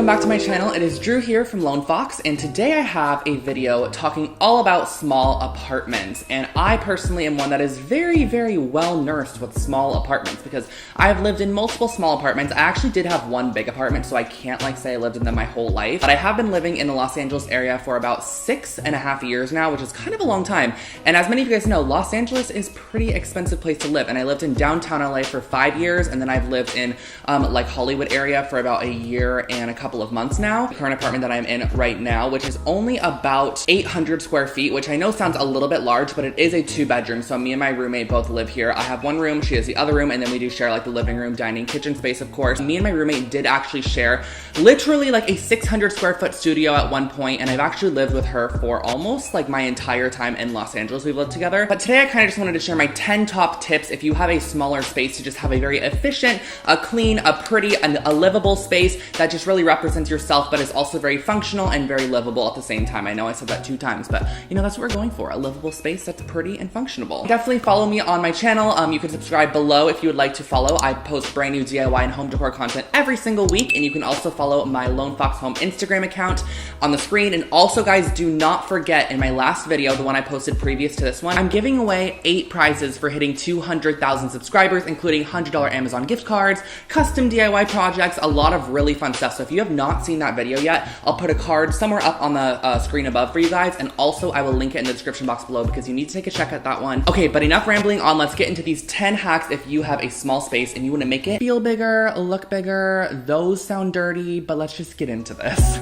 back to my channel. It is Drew here from Lone Fox, and today I have a video talking all about small apartments. And I personally am one that is very, very well nursed with small apartments because I've lived in multiple small apartments. I actually did have one big apartment, so I can't say I lived in them my whole life. But I have been living in the Los Angeles area for about 6.5 years now, which is kind of a long time. And as many of you guys know, Los Angeles is a pretty expensive place to live. And I lived in downtown LA for 5 years, and then I've lived in like Hollywood area for about a year and a couple of months now. The current apartment that I'm in right now, which is only about 800 square feet, which I know sounds a little bit large, but it is a 2-bedroom. So me and my roommate both live here. I have one room, she has the other room, and then we do share like the living room, dining, kitchen space, of course. Me and my roommate did actually share literally like a 600 square foot studio at one point, and I've actually lived with her for almost like my entire time in Los Angeles we've lived together. But today I kind of just wanted to share my 10 top tips if you have a smaller space to just have a very efficient, a clean, a pretty, and a livable space that just really represents yourself, but is also very functional and very livable at the same time. I know I said that 2 times, but you know, that's what we're going for, a livable space that's pretty and functional. Definitely follow me on my channel. You can subscribe below if you would like to follow. I post brand new DIY and home decor content every single week, and you can also follow my Lone Fox Home Instagram account on the screen. And also, guys, do not forget, in my last video, the one I posted previous to this one, I'm giving away 8 prizes for hitting 200,000 subscribers, including $100 Amazon gift cards, custom DIY projects, a lot of really fun stuff. So if you have not seen that video yet, I'll put a card somewhere up on the screen above for you guys, and also I will link it in the description box below because you need to take a check at that one. Okay, but enough rambling on. Let's get into these 10 hacks if you have a small space and you want to make it feel bigger, look bigger. Those sound dirty, but let's just get into this.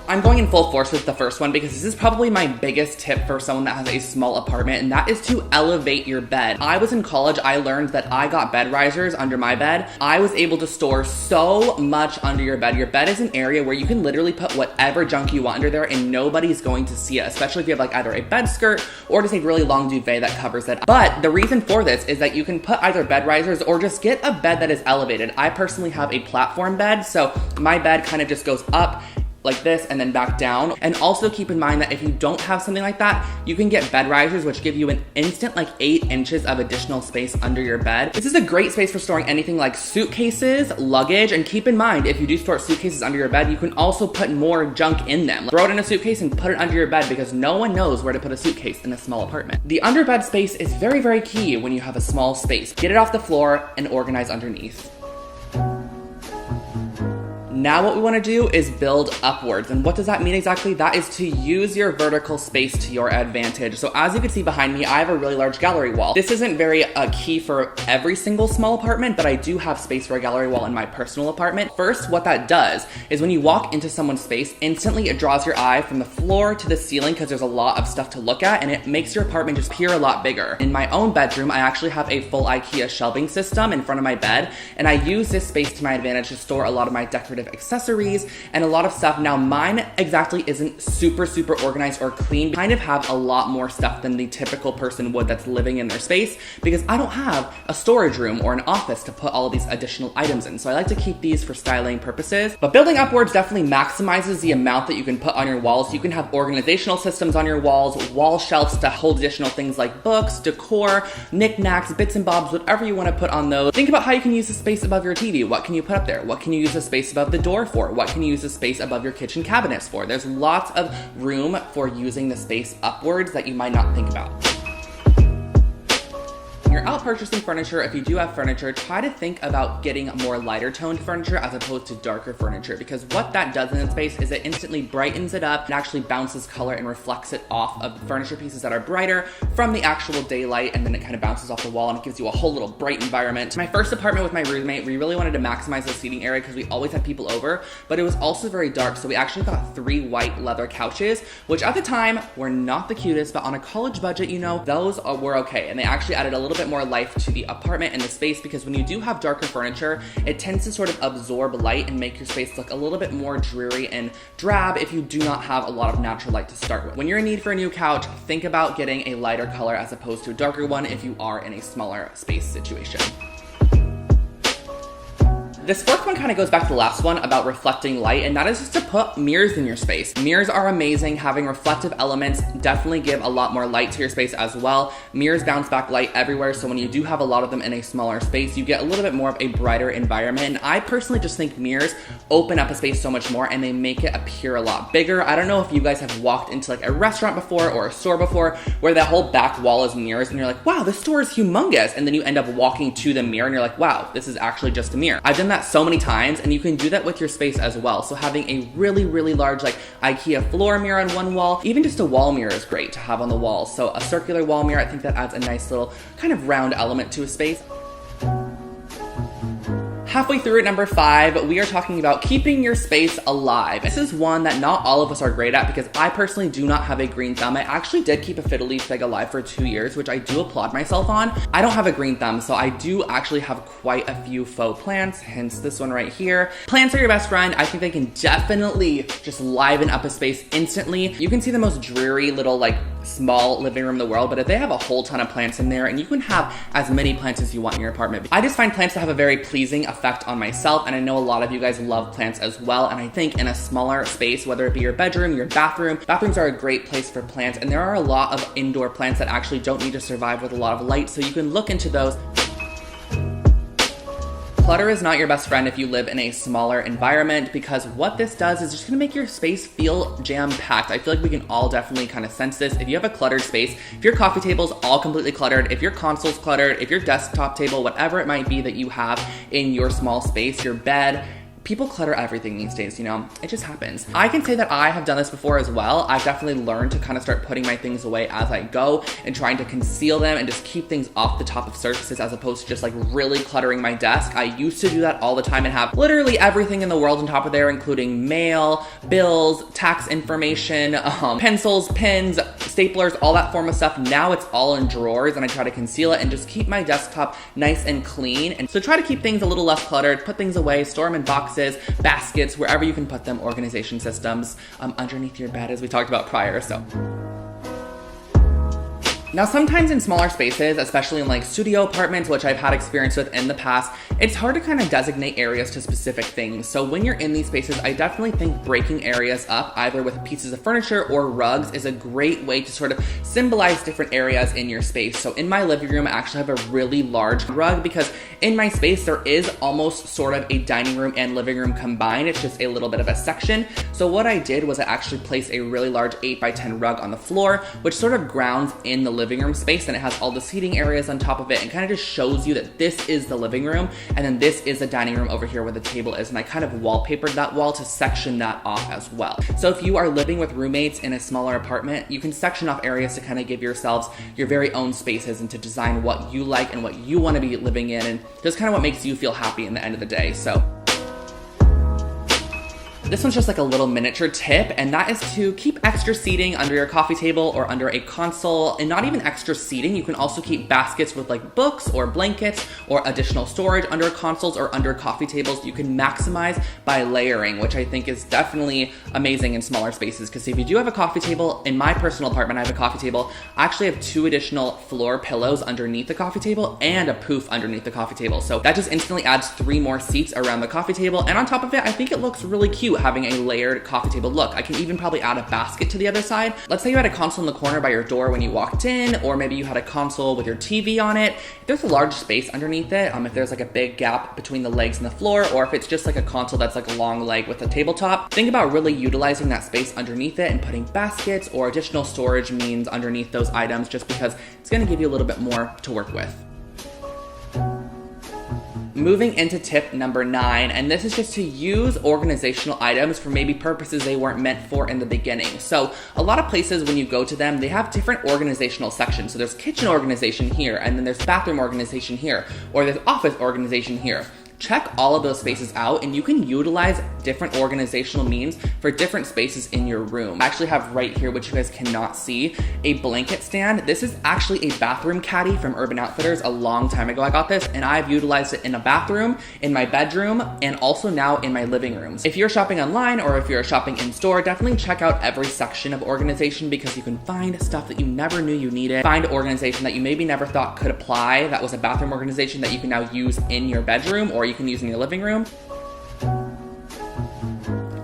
I'm going in full force with the first one because this is probably my biggest tip for someone that has a small apartment, and that is to elevate your bed. I was in college, I learned that I got bed risers under my bed. I was able to store so much under your bed. Your bed is an area where you can literally put whatever junk you want under there and nobody's going to see it, especially if you have like either a bed skirt or just a really long duvet that covers it. But the reason for this is that you can put either bed risers or just get a bed that is elevated. I personally have a platform bed, so my bed kind of just goes up like this and then back down. And also keep in mind that if you don't have something like that, you can get bed risers, which give you an instant like 8 inches of additional space under your bed. This is a great space for storing anything like suitcases, luggage, and keep in mind, if you do store suitcases under your bed, you can also put more junk in them. Throw it in a suitcase and put it under your bed because no one knows where to put a suitcase in a small apartment. The underbed space is very, very key when you have a small space. Get it off the floor and organize underneath. Now what we want to do is build upwards. And what does that mean exactly? That is to use your vertical space to your advantage. So as you can see behind me, I have a really large gallery wall. This isn't very key for every single small apartment, but I do have space for a gallery wall in my personal apartment. First, what that does is when you walk into someone's space, instantly it draws your eye from the floor to the ceiling because there's a lot of stuff to look at, and it makes your apartment just appear a lot bigger. In my own bedroom, I actually have a full IKEA shelving system in front of my bed, and I use this space to my advantage to store a lot of my decorative accessories and a lot of stuff. Now mine exactly isn't super organized or clean. I kind of have a lot more stuff than the typical person would that's living in their space because I don't have a storage room or an office to put all of these additional items in. So I like to keep these for styling purposes. But building upwards definitely maximizes the amount that you can put on your walls. You can have organizational systems on your walls, wall shelves to hold additional things like books, decor, knickknacks, bits and bobs, whatever you want to put on those. Think about how you can use the space above your TV. What can you put up there? What can you use the space above the door for? What can you use the space above your kitchen cabinets for? There's lots of room for using the space upwards that you might not think about. When you're out purchasing furniture, if you do have furniture, try to think about getting more lighter toned furniture as opposed to darker furniture, because what that does in the space is it instantly brightens it up and actually bounces color and reflects it off of furniture pieces that are brighter from the actual daylight, and then it kind of bounces off the wall and it gives you a whole little bright environment. My first apartment with my roommate, we really wanted to maximize the seating area because we always had people over, but it was also very dark, so we actually got 3 white leather couches, which at the time were not the cutest, but on a college budget, you know, those were okay, and they actually added a little bit more life to the apartment and the space, because when you do have darker furniture, it tends to sort of absorb light and make your space look a little bit more dreary and drab if you do not have a lot of natural light to start with. When you're in need for a new couch, think about getting a lighter color as opposed to a darker one if you are in a smaller space situation. This fourth one kind of goes back to the last one about reflecting light, and that is just to put mirrors in your space. Mirrors are amazing. Having reflective elements definitely give a lot more light to your space as well. Mirrors bounce back light everywhere, so when you do have a lot of them in a smaller space, you get a little bit more of a brighter environment. And I personally just think mirrors open up a space so much more and they make it appear a lot bigger. I don't know if you guys have walked into like a restaurant before or a store before where that whole back wall is mirrors and you're like, wow, this store is humongous. And then you end up walking to the mirror and you're like, wow, this is actually just a mirror. I've done that so many times, and you can do that with your space as well. So having a really, really large like IKEA floor mirror on one wall, even just a wall mirror is great to have on the wall. So a circular wall mirror, I think that adds a nice little kind of round element to a space. Halfway through at number 5, we are talking about keeping your space alive. This is one that not all of us are great at because I personally do not have a green thumb. I actually did keep a fiddle leaf fig alive for 2 years, which I do applaud myself on. I don't have a green thumb, so I do actually have quite a few faux plants, hence this one right here. Plants are your best friend. I think they can definitely just liven up a space instantly. You can see the most dreary little like small living room in the world, but if they have a whole ton of plants in there, and you can have as many plants as you want in your apartment. I just find plants to have a very pleasing effect on myself, and I know a lot of you guys love plants as well, and I think in a smaller space, whether it be your bedroom, your bathroom, bathrooms are a great place for plants, and there are a lot of indoor plants that actually don't need to survive with a lot of light, so you can look into those. Clutter is not your best friend if you live in a smaller environment, because what this does is just gonna make your space feel jam-packed. I feel like we can all definitely kind of sense this. If you have a cluttered space, if your coffee table's all completely cluttered, if your console's cluttered, if your desktop table, whatever it might be that you have in your small space, your bed, people clutter everything these days, you know, it just happens. I can say that I have done this before as well. I've definitely learned to kind of start putting my things away as I go and trying to conceal them and just keep things off the top of surfaces as opposed to just like really cluttering my desk. I used to do that all the time and have literally everything in the world on top of there, including mail, bills, tax information, pencils, pens, staplers, all that form of stuff. Now it's all in drawers and I try to conceal it and just keep my desktop nice and clean. And so try to keep things a little less cluttered, put things away, store them in boxes, baskets, wherever you can put them, organization systems, underneath your bed as we talked about prior, so. Now, sometimes in smaller spaces, especially in like studio apartments, which I've had experience with in the past, it's hard to kind of designate areas to specific things. So when you're in these spaces, I definitely think breaking areas up, either with pieces of furniture or rugs, is a great way to sort of symbolize different areas in your space. So in my living room, I actually have a really large rug because in my space, there is almost sort of a dining room and living room combined. It's just a little bit of a section. So what I did was I actually placed a really large 8x10 rug on the floor, which sort of grounds in the living room space, and it has all the seating areas on top of it and kind of just shows you that this is the living room and then this is the dining room over here where the table is, and I kind of wallpapered that wall to section that off as well. So if you are living with roommates in a smaller apartment, you can section off areas to kind of give yourselves your very own spaces and to design what you like and what you want to be living in and just kind of what makes you feel happy in the end of the day. So this one's just like a little miniature tip, and that is to keep extra seating under your coffee table or under a console, and not even extra seating. You can also keep baskets with like books or blankets or additional storage under consoles or under coffee tables. You can maximize by layering, which I think is definitely amazing in smaller spaces, because if you do have a coffee table, in my personal apartment, I have a coffee table. I actually have 2 additional floor pillows underneath the coffee table and a poof underneath the coffee table. So that just instantly adds 3 more seats around the coffee table. And on top of it, I think it looks really cute having a layered coffee table look. I can even probably add a basket to the other side. Let's say you had a console in the corner by your door when you walked in, or maybe you had a console with your TV on it. If there's a large space underneath it, if there's like a big gap between the legs and the floor, or if it's just like a console that's like a long leg with a tabletop, think about really utilizing that space underneath it and putting baskets or additional storage means underneath those items, just because it's going to give you a little bit more to work with. Moving into tip number 9, and this is just to use organizational items for maybe purposes they weren't meant for in the beginning. So a lot of places when you go to them, they have different organizational sections. So there's kitchen organization here, and then there's bathroom organization here, or there's office organization here. Check all of those spaces out, and you can utilize different organizational means for different spaces in your room. I actually have right here, which you guys cannot see, a blanket stand. This is actually a bathroom caddy from Urban Outfitters. A long time ago I got this, and I've utilized it in a bathroom, in my bedroom, and also now in my living rooms. If you're shopping online or if you're shopping in store, definitely check out every section of organization, because you can find stuff that you never knew you needed, find organization that you maybe never thought could apply that was a bathroom organization that you can now use in your bedroom, or you can use in your living room.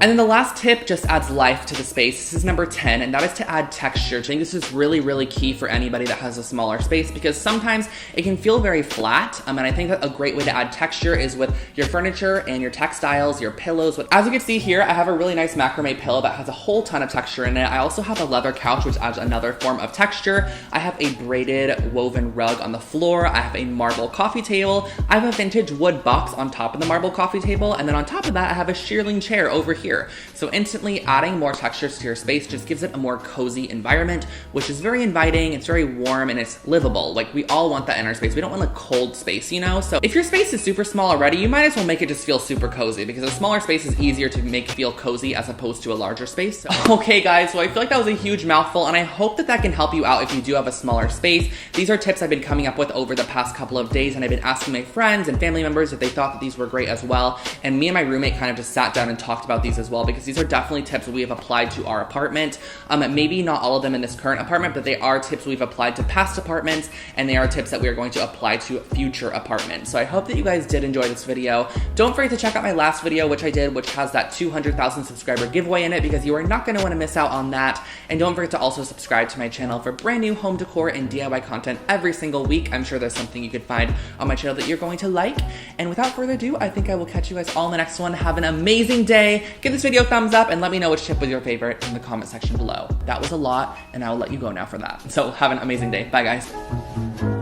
And then the last tip just adds life to the space. This is number 10, and that is to add texture. I think this is really, really key for anybody that has a smaller space, because sometimes it can feel very flat. And I think that a great way to add texture is with your furniture and your textiles, your pillows. As you can see here, I have a really nice macrame pillow that has a whole ton of texture in it. I also have a leather couch, which adds another form of texture. I have a braided woven rug on the floor. I have a marble coffee table. I have a vintage wood box on top of the marble coffee table. And then on top of that, I have a shearling chair over here. So instantly adding more textures to your space just gives it a more cozy environment, which is very inviting, it's very warm, and it's livable. Like, we all want that in our space. We don't want a cold space, you know? So if your space is super small already, you might as well make it just feel super cozy, because a smaller space is easier to make feel cozy as opposed to a larger space. So, okay guys, so I feel like that was a huge mouthful, and I hope that that can help you out if you do have a smaller space. These are tips I've been coming up with over the past couple of days, and I've been asking my friends and family members if they thought that these were great as well. And me and my roommate kind of just sat down and talked about these as well, because these are definitely tips that we have applied to our apartment. Maybe not all of them in this current apartment, but they are tips we've applied to past apartments, and they are tips that we are going to apply to future apartments. So I hope that you guys did enjoy this video. Don't forget to check out my last video, which I did, which has that 200,000 subscriber giveaway in it, because you are not going to want to miss out on that. And don't forget to also subscribe to my channel for brand new home decor and DIY content every single week. I'm sure there's something you could find on my channel that you're going to like. And without further ado, I think I will catch you guys all in the next one. Have an amazing day. Give this video a thumbs up and let me know which tip was your favorite in the comment section below. That was a lot, and I will let you go now for that. So have an amazing day. Bye guys.